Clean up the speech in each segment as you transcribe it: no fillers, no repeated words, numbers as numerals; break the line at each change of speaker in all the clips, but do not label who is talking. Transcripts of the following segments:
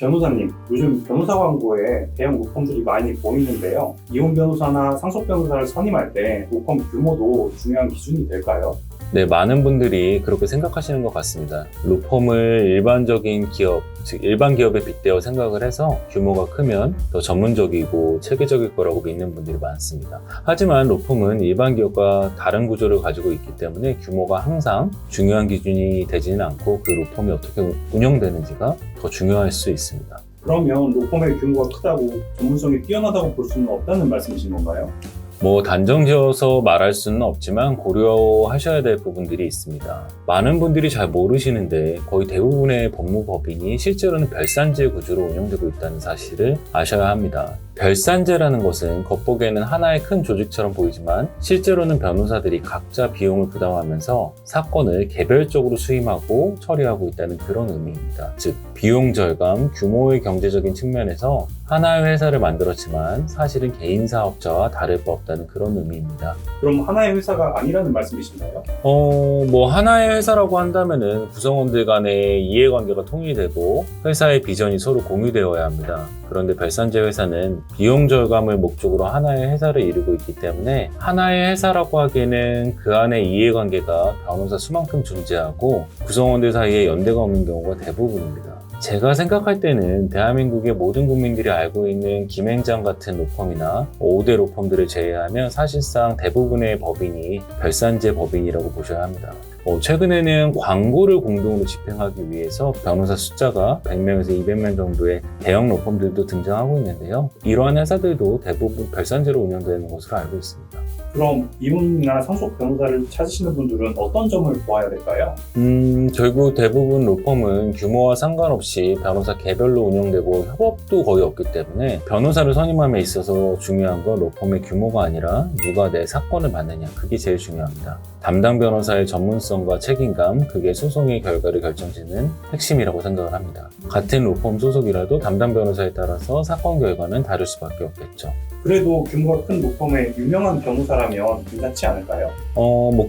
변호사님, 요즘 변호사 광고에 대형 로펌들이 많이 보이는데요. 이혼 변호사나 상속 변호사를 선임할 때 로펌 규모도 중요한 기준이 될까요?
네, 많은 분들이 그렇게 생각하시는 것 같습니다. 로펌을 일반적인 기업, 즉 일반 기업에 빗대어 생각을 해서 규모가 크면 더 전문적이고 체계적일 거라고 믿는 분들이 많습니다. 하지만 로펌은 일반 기업과 다른 구조를 가지고 있기 때문에 규모가 항상 중요한 기준이 되지는 않고 그 로펌이 어떻게 운영되는지가 더 중요할 수 있습니다.
그러면 로펌의 규모가 크다고 전문성이 뛰어나다고 볼 수는 없다는 말씀이신 건가요?
단정지어서 말할 수는 없지만 고려하셔야 될 부분들이 있습니다. 많은 분들이 잘 모르시는데 거의 대부분의 법무법인이 실제로는 별산제 구조로 운영되고 있다는 사실을 아셔야 합니다. 별산제라는 것은 겉보기에는 하나의 큰 조직처럼 보이지만 실제로는 변호사들이 각자 비용을 부담하면서 사건을 개별적으로 수임하고 처리하고 있다는 그런 의미입니다. 즉, 비용 절감, 규모의 경제적인 측면에서 하나의 회사를 만들었지만 사실은 개인 사업자와 다를 바 없다는 그런 의미입니다.
그럼 하나의 회사가 아니라는 말씀이신가요?
하나의 회사라고 한다면은 구성원들 간의 이해관계가 통일되고 회사의 비전이 서로 공유되어야 합니다. 그런데 별산제 회사는 비용 절감을 목적으로 하나의 회사를 이루고 있기 때문에 하나의 회사라고 하기에는 그 안에 이해관계가 변호사 수만큼 존재하고 구성원들 사이에 연대가 없는 경우가 대부분입니다. 제가 생각할 때는 대한민국의 모든 국민들이 알고 있는 김행장 같은 로펌이나 5대 로펌들을 제외하면 사실상 대부분의 법인이 별산제 법인이라고 보셔야 합니다. 최근에는 광고를 공동으로 집행하기 위해서 변호사 숫자가 100명에서 200명 정도의 대형 로펌들도 등장하고 있는데요. 이러한 회사들도 대부분 별산제로 운영되는 것으로 알고 있습니다.
그럼 이혼이나 상속 변호사를 찾으시는 분들은 어떤 점을 보아야 될까요?
결국 대부분 로펌은 규모와 상관없이 변호사 개별로 운영되고 협업도 거의 없기 때문에 변호사를 선임함에 있어서 중요한 건 로펌의 규모가 아니라 누가 내 사건을 맡느냐, 그게 제일 중요합니다. 담당 변호사의 전문성과 책임감, 그게 소송의 결과를 결정짓는 핵심이라고 생각을 합니다. 같은 로펌 소속이라도 담당 변호사에 따라서 사건 결과는 다를 수밖에 없겠죠.
그래도 규모가 큰 로펌의 유명한 변호사라면 괜찮지 않을까요?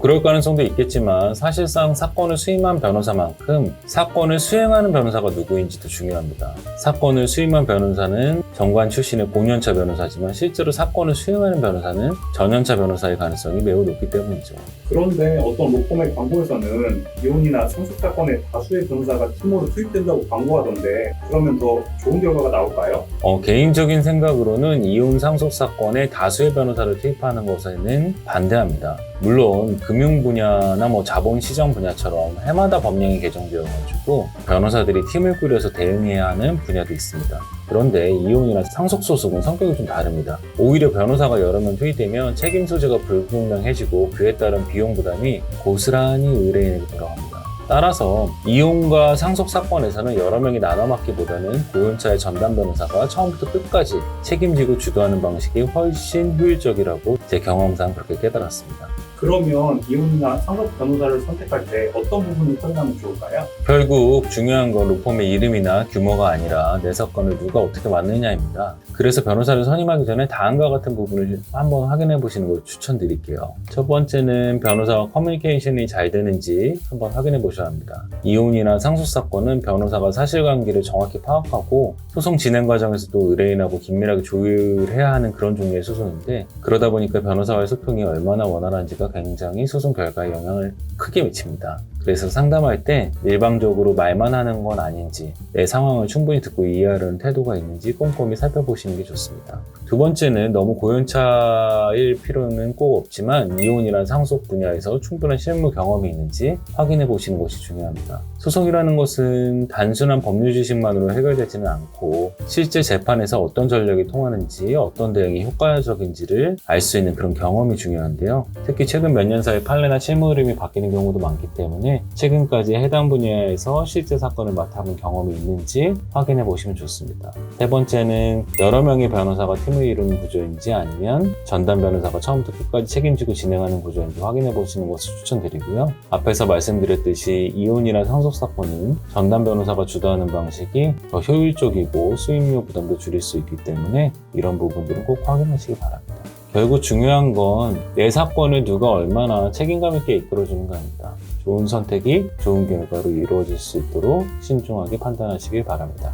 그럴 가능성도 있겠지만 사실상 사건을 수임한 변호사만큼 사건을 수행하는 변호사가 누구인지도 중요합니다. 사건을 수임한 변호사는 정관 출신의 공연차 변호사지만 실제로 사건을 수행하는 변호사는 전연차 변호사의 가능성이 매우 높기 때문이죠.
그런데 어떤 로펌의 광고에서는 이혼이나 상속 사건에 다수의 변호사가 팀으로 투입된다고 광고하던데 그러면 더 좋은 결과가 나올까요?
개인적인 생각으로는 이혼 상속 사건에 다수의 변호사를 투입하는 것에는 반대합니다. 물론 금융 분야나 자본시장 분야처럼 해마다 법령이 개정되어가지고 변호사들이 팀을 꾸려서 대응해야 하는 분야도 있습니다. 그런데 이혼이나 상속소송은 성격이 좀 다릅니다. 오히려 변호사가 여러 명 투입되면 책임 소재가 불분명해지고 그에 따른 비용 부담이 고스란히 의뢰인에게 돌아갑니다. 따라서 이혼과 상속 사건에서는 여러 명이 나눠 맡기보다는 고연차의 전담 변호사가 처음부터 끝까지 책임지고 주도하는 방식이 훨씬 효율적이라고 제 경험상 그렇게 깨달았습니다.
그러면 이혼이나 상속 변호사를 선택할 때 어떤 부분을 확인하면 좋을까요?
결국 중요한 건 로펌의 이름이나 규모가 아니라 내 사건을 누가 어떻게 맡느냐입니다. 그래서 변호사를 선임하기 전에 다음과 같은 부분을 한번 확인해 보시는 걸 추천드릴게요. 첫 번째는 변호사와 커뮤니케이션이 잘 되는지 한번 확인해 보셔야 합니다. 이혼이나 상속 사건은 변호사가 사실관계를 정확히 파악하고 소송 진행 과정에서도 의뢰인하고 긴밀하게 조율해야 하는 그런 종류의 소송인데 그러다 보니까 변호사와의 소통이 얼마나 원활한지가 굉장히 소송 결과에 영향을 크게 미칩니다. 그래서 상담할 때 일방적으로 말만 하는 건 아닌지 내 상황을 충분히 듣고 이해하려는 태도가 있는지 꼼꼼히 살펴보시는 게 좋습니다. 두 번째는 너무 고연차일 필요는 꼭 없지만 이혼이란 상속 분야에서 충분한 실무 경험이 있는지 확인해 보시는 것이 중요합니다. 소송이라는 것은 단순한 법률 지식만으로 해결되지는 않고 실제 재판에서 어떤 전략이 통하는지 어떤 대응이 효과적인지를 알 수 있는 그런 경험이 중요한데요. 특히 최근 몇 년 사이 판례나 실무 흐름이 바뀌는 경우도 많기 때문에 최근까지 해당 분야에서 실제 사건을 맡아본 경험이 있는지 확인해 보시면 좋습니다. 세 번째는 여러 명의 변호사가 팀을 이루는 구조인지 아니면 전담 변호사가 처음부터 끝까지 책임지고 진행하는 구조인지 확인해 보시는 것을 추천드리고요. 앞에서 말씀드렸듯이 이혼이나 상속 사건은 전담 변호사가 주도하는 방식이 더 효율적이고 수임료 부담도 줄일 수 있기 때문에 이런 부분들은 꼭 확인하시기 바랍니다. 결국 중요한 건 내 사건을 누가 얼마나 책임감 있게 이끌어주는가입니다. 좋은 선택이 좋은 결과로 이루어질 수 있도록 신중하게 판단하시길 바랍니다.